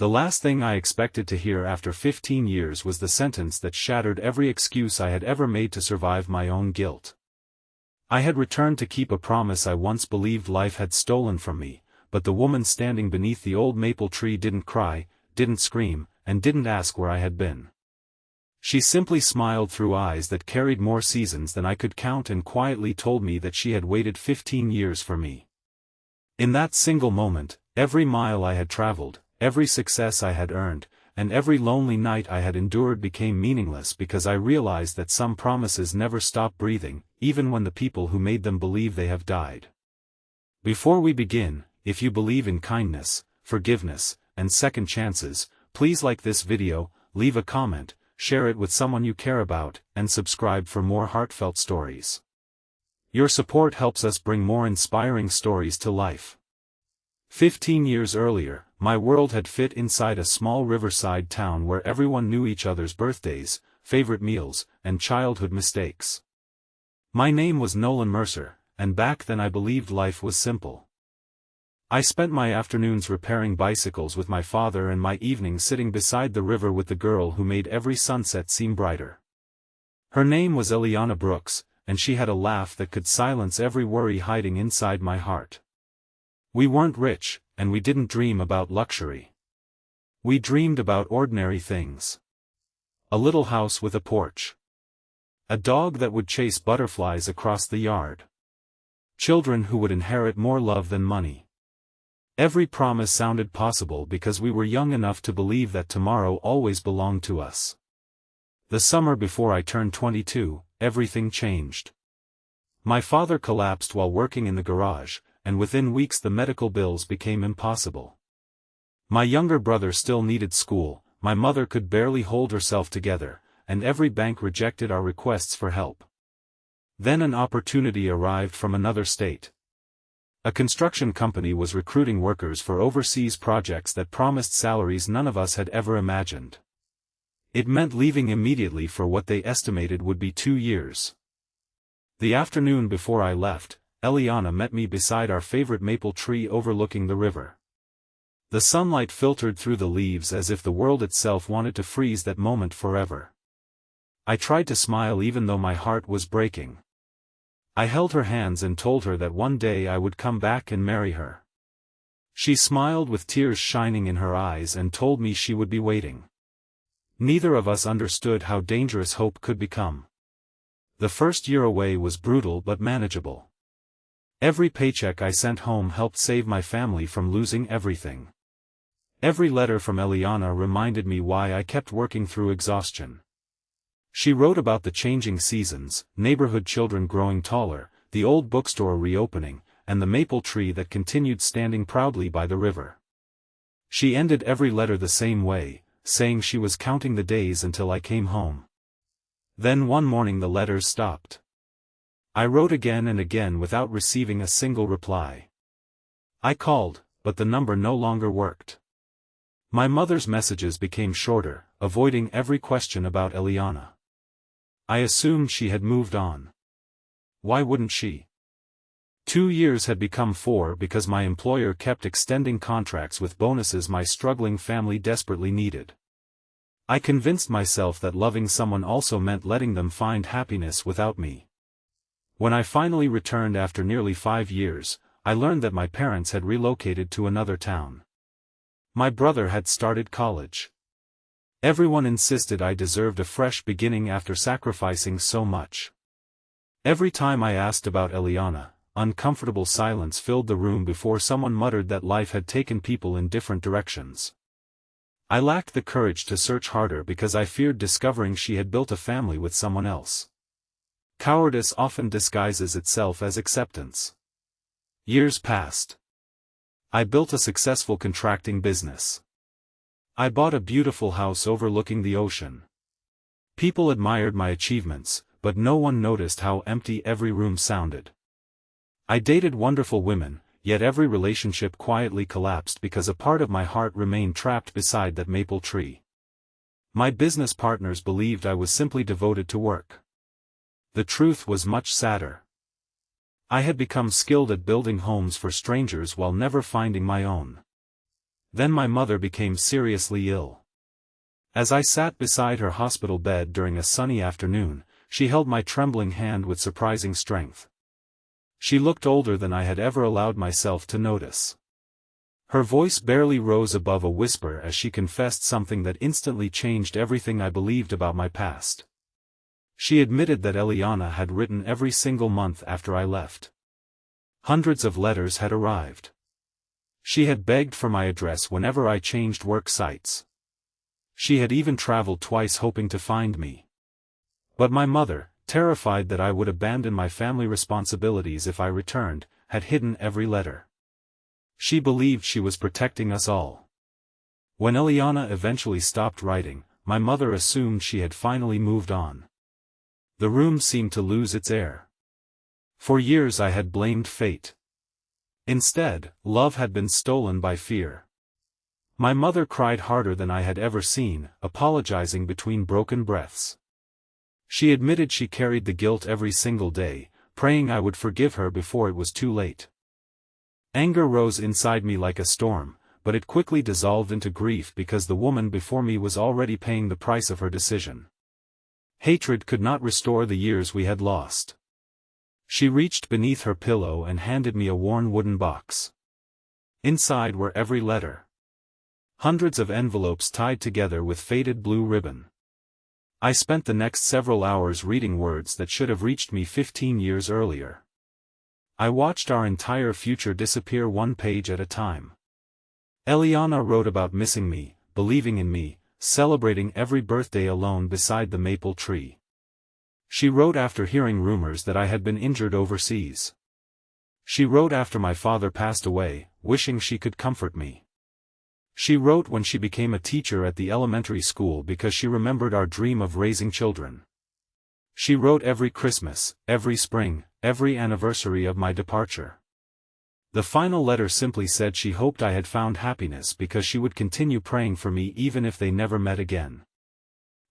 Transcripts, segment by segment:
The last thing I expected to hear after 15 years was the sentence that shattered every excuse I had ever made to survive my own guilt. I had returned to keep a promise I once believed life had stolen from me, but the woman standing beneath the old maple tree didn't cry, didn't scream, and didn't ask where I had been. She simply smiled through eyes that carried more seasons than I could count and quietly told me that she had waited 15 years for me. In that single moment, every mile I had traveled, every success I had earned, and every lonely night I had endured became meaningless because I realized that some promises never stop breathing, even when the people who made them believe they have died. Before we begin, if you believe in kindness, forgiveness, and second chances, please like this video, leave a comment, share it with someone you care about, and subscribe for more heartfelt stories. Your support helps us bring more inspiring stories to life. 15 years earlier, my world had fit inside a small riverside town where everyone knew each other's birthdays, favorite meals, and childhood mistakes. My name was Nolan Mercer, and back then I believed life was simple. I spent my afternoons repairing bicycles with my father and my evenings sitting beside the river with the girl who made every sunset seem brighter. Her name was Eliana Brooks, and she had a laugh that could silence every worry hiding inside my heart. We weren't rich, and we didn't dream about luxury. We dreamed about ordinary things. A little house with a porch. A dog that would chase butterflies across the yard. Children who would inherit more love than money. Every promise sounded possible because we were young enough to believe that tomorrow always belonged to us. The summer before I turned 22, everything changed. My father collapsed while working in the garage, and within weeks the medical bills became impossible. My younger brother still needed school, my mother could barely hold herself together, and every bank rejected our requests for help. Then an opportunity arrived from another state. A construction company was recruiting workers for overseas projects that promised salaries none of us had ever imagined. It meant leaving immediately for what they estimated would be 2 years. The afternoon before I left, Eliana met me beside our favorite maple tree overlooking the river. The sunlight filtered through the leaves as if the world itself wanted to freeze that moment forever. I tried to smile even though my heart was breaking. I held her hands and told her that one day I would come back and marry her. She smiled with tears shining in her eyes and told me she would be waiting. Neither of us understood how dangerous hope could become. The first year away was brutal but manageable. Every paycheck I sent home helped save my family from losing everything. Every letter from Eliana reminded me why I kept working through exhaustion. She wrote about the changing seasons, neighborhood children growing taller, the old bookstore reopening, and the maple tree that continued standing proudly by the river. She ended every letter the same way, saying she was counting the days until I came home. Then one morning the letters stopped. I wrote again and again without receiving a single reply. I called, but the number no longer worked. My mother's messages became shorter, avoiding every question about Eliana. I assumed she had moved on. Why wouldn't she? 2 years had become 4 because my employer kept extending contracts with bonuses my struggling family desperately needed. I convinced myself that loving someone also meant letting them find happiness without me. When I finally returned after nearly 5 years, I learned that my parents had relocated to another town. My brother had started college. Everyone insisted I deserved a fresh beginning after sacrificing so much. Every time I asked about Eliana, uncomfortable silence filled the room before someone muttered that life had taken people in different directions. I lacked the courage to search harder because I feared discovering she had built a family with someone else. Cowardice often disguises itself as acceptance. Years passed. I built a successful contracting business. I bought a beautiful house overlooking the ocean. People admired my achievements, but no one noticed how empty every room sounded. I dated wonderful women, yet every relationship quietly collapsed because a part of my heart remained trapped beside that maple tree. My business partners believed I was simply devoted to work. The truth was much sadder. I had become skilled at building homes for strangers while never finding my own. Then my mother became seriously ill. As I sat beside her hospital bed during a sunny afternoon, she held my trembling hand with surprising strength. She looked older than I had ever allowed myself to notice. Her voice barely rose above a whisper as she confessed something that instantly changed everything I believed about my past. She admitted that Eliana had written every single month after I left. Hundreds of letters had arrived. She had begged for my address whenever I changed work sites. She had even traveled twice hoping to find me. But my mother, terrified that I would abandon my family responsibilities if I returned, had hidden every letter. She believed she was protecting us all. When Eliana eventually stopped writing, my mother assumed she had finally moved on. The room seemed to lose its air. For years I had blamed fate. Instead, love had been stolen by fear. My mother cried harder than I had ever seen, apologizing between broken breaths. She admitted she carried the guilt every single day, praying I would forgive her before it was too late. Anger rose inside me like a storm, but it quickly dissolved into grief because the woman before me was already paying the price of her decision. Hatred could not restore the years we had lost. She reached beneath her pillow and handed me a worn wooden box. Inside were every letter. Hundreds of envelopes tied together with faded blue ribbon. I spent the next several hours reading words that should have reached me 15 years earlier. I watched our entire future disappear one page at a time. Eliana wrote about missing me, believing in me, celebrating every birthday alone beside the maple tree. She wrote after hearing rumors that I had been injured overseas. She wrote after my father passed away, wishing she could comfort me. She wrote when she became a teacher at the elementary school because she remembered our dream of raising children. She wrote every Christmas, every spring, every anniversary of my departure. The final letter simply said she hoped I had found happiness because she would continue praying for me even if they never met again.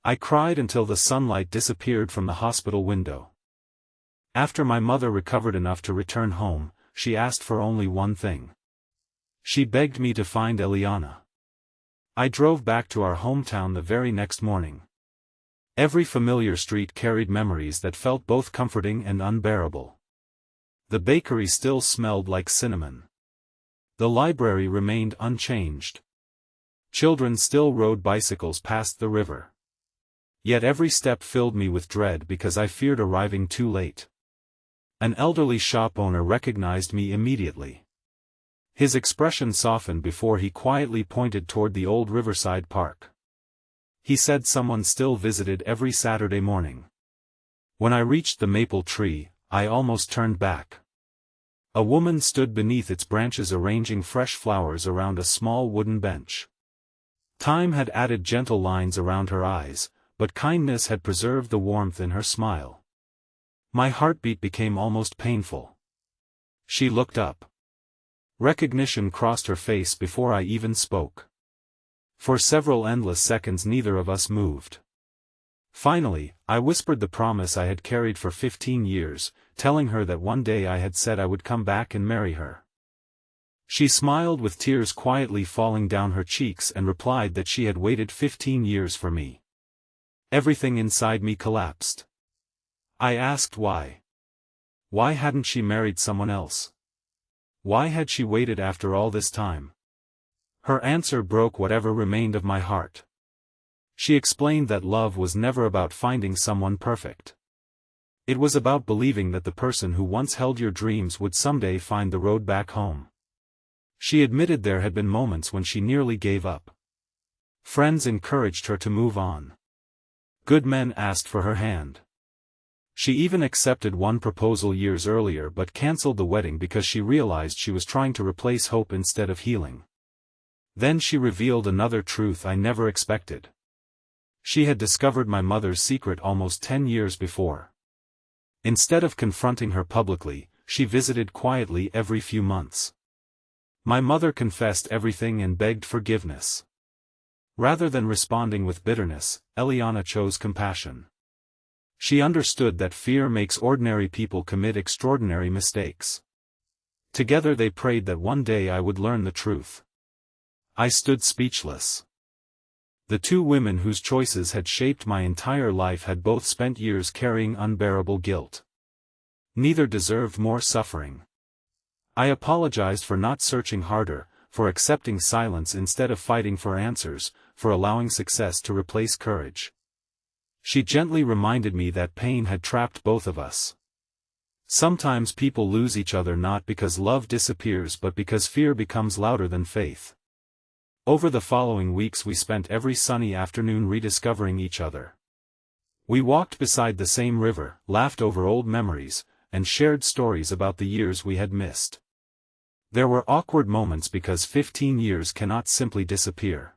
I cried until the sunlight disappeared from the hospital window. After my mother recovered enough to return home, she asked for only one thing. She begged me to find Eliana. I drove back to our hometown the very next morning. Every familiar street carried memories that felt both comforting and unbearable. The bakery still smelled like cinnamon. The library remained unchanged. Children still rode bicycles past the river. Yet every step filled me with dread because I feared arriving too late. An elderly shop owner recognized me immediately. His expression softened before he quietly pointed toward the old riverside park. He said someone still visited every Saturday morning. When I reached the maple tree, I almost turned back. A woman stood beneath its branches arranging fresh flowers around a small wooden bench. Time had added gentle lines around her eyes, but kindness had preserved the warmth in her smile. My heartbeat became almost painful. She looked up. Recognition crossed her face before I even spoke. For several endless seconds neither of us moved. Finally, I whispered the promise I had carried for 15 years, telling her that one day I had said I would come back and marry her. She smiled with tears quietly falling down her cheeks and replied that she had waited 15 years for me. Everything inside me collapsed. I asked why. Why hadn't she married someone else? Why had she waited after all this time? Her answer broke whatever remained of my heart. She explained that love was never about finding someone perfect. It was about believing that the person who once held your dreams would someday find the road back home. She admitted there had been moments when she nearly gave up. Friends encouraged her to move on. Good men asked for her hand. She even accepted one proposal years earlier but cancelled the wedding because she realized she was trying to replace hope instead of healing. Then she revealed another truth I never expected. She had discovered my mother's secret almost 10 years before. Instead of confronting her publicly, she visited quietly every few months. My mother confessed everything and begged forgiveness. Rather than responding with bitterness, Eliana chose compassion. She understood that fear makes ordinary people commit extraordinary mistakes. Together they prayed that one day I would learn the truth. I stood speechless. The two women whose choices had shaped my entire life had both spent years carrying unbearable guilt. Neither deserved more suffering. I apologized for not searching harder, for accepting silence instead of fighting for answers, for allowing success to replace courage. She gently reminded me that pain had trapped both of us. Sometimes people lose each other not because love disappears but because fear becomes louder than faith. Over the following weeks we spent every sunny afternoon rediscovering each other. We walked beside the same river, laughed over old memories, and shared stories about the years we had missed. There were awkward moments because 15 years cannot simply disappear.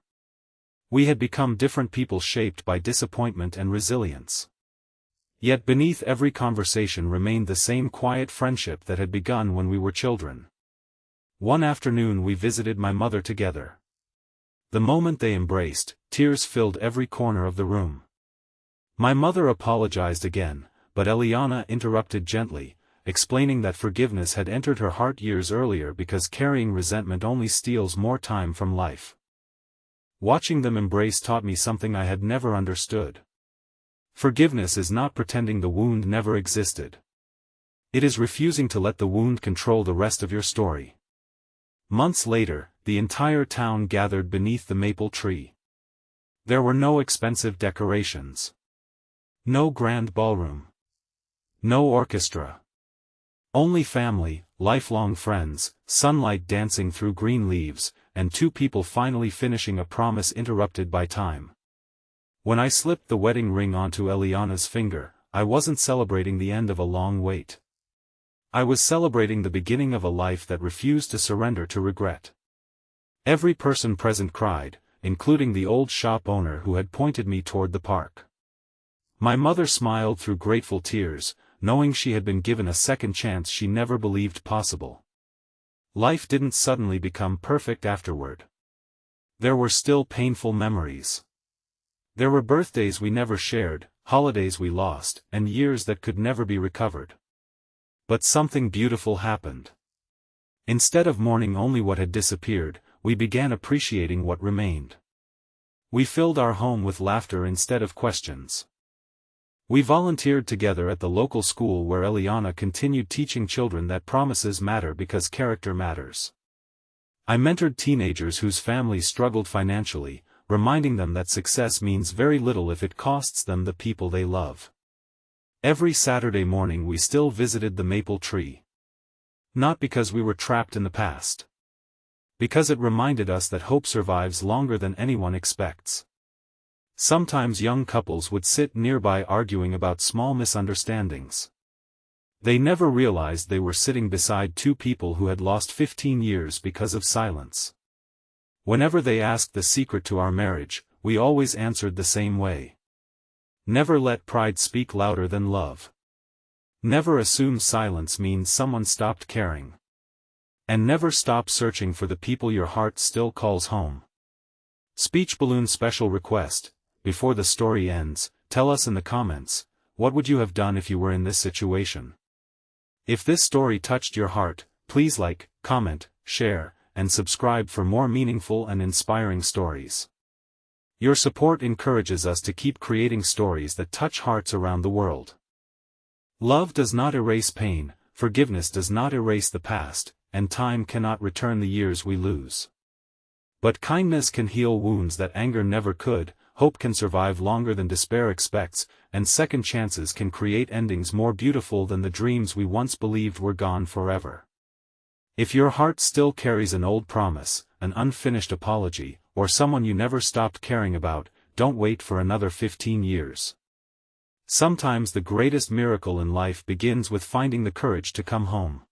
We had become different people shaped by disappointment and resilience. Yet beneath every conversation remained the same quiet friendship that had begun when we were children. One afternoon we visited my mother together. The moment they embraced, tears filled every corner of the room. My mother apologized again, but Eliana interrupted gently, explaining that forgiveness had entered her heart years earlier because carrying resentment only steals more time from life. Watching them embrace taught me something I had never understood. Forgiveness is not pretending the wound never existed. It is refusing to let the wound control the rest of your story. Months later, the entire town gathered beneath the maple tree. There were no expensive decorations. No grand ballroom. No orchestra. Only family, lifelong friends, sunlight dancing through green leaves, and two people finally finishing a promise interrupted by time. When I slipped the wedding ring onto Eliana's finger, I wasn't celebrating the end of a long wait. I was celebrating the beginning of a life that refused to surrender to regret. Every person present cried, including the old shop owner who had pointed me toward the park. My mother smiled through grateful tears, knowing she had been given a second chance she never believed possible. Life didn't suddenly become perfect afterward. There were still painful memories. There were birthdays we never shared, holidays we lost, and years that could never be recovered. But something beautiful happened. Instead of mourning only what had disappeared, we began appreciating what remained. We filled our home with laughter instead of questions. We volunteered together at the local school where Eliana continued teaching children that promises matter because character matters. I mentored teenagers whose families struggled financially, reminding them that success means very little if it costs them the people they love. Every Saturday morning we still visited the maple tree. Not because we were trapped in the past. Because it reminded us that hope survives longer than anyone expects. Sometimes young couples would sit nearby arguing about small misunderstandings. They never realized they were sitting beside two people who had lost 15 years because of silence. Whenever they asked the secret to our marriage, we always answered the same way. Never let pride speak louder than love. Never assume silence means someone stopped caring. And never stop searching for the people your heart still calls home. Speech balloon special request: before the story ends, tell us in the comments, what would you have done if you were in this situation? If this story touched your heart, please like, comment, share, and subscribe for more meaningful and inspiring stories. Your support encourages us to keep creating stories that touch hearts around the world. Love does not erase pain, forgiveness does not erase the past, and time cannot return the years we lose. But kindness can heal wounds that anger never could, hope can survive longer than despair expects, and second chances can create endings more beautiful than the dreams we once believed were gone forever. If your heart still carries an old promise, an unfinished apology, or someone you never stopped caring about, don't wait for another 15 years. Sometimes the greatest miracle in life begins with finding the courage to come home.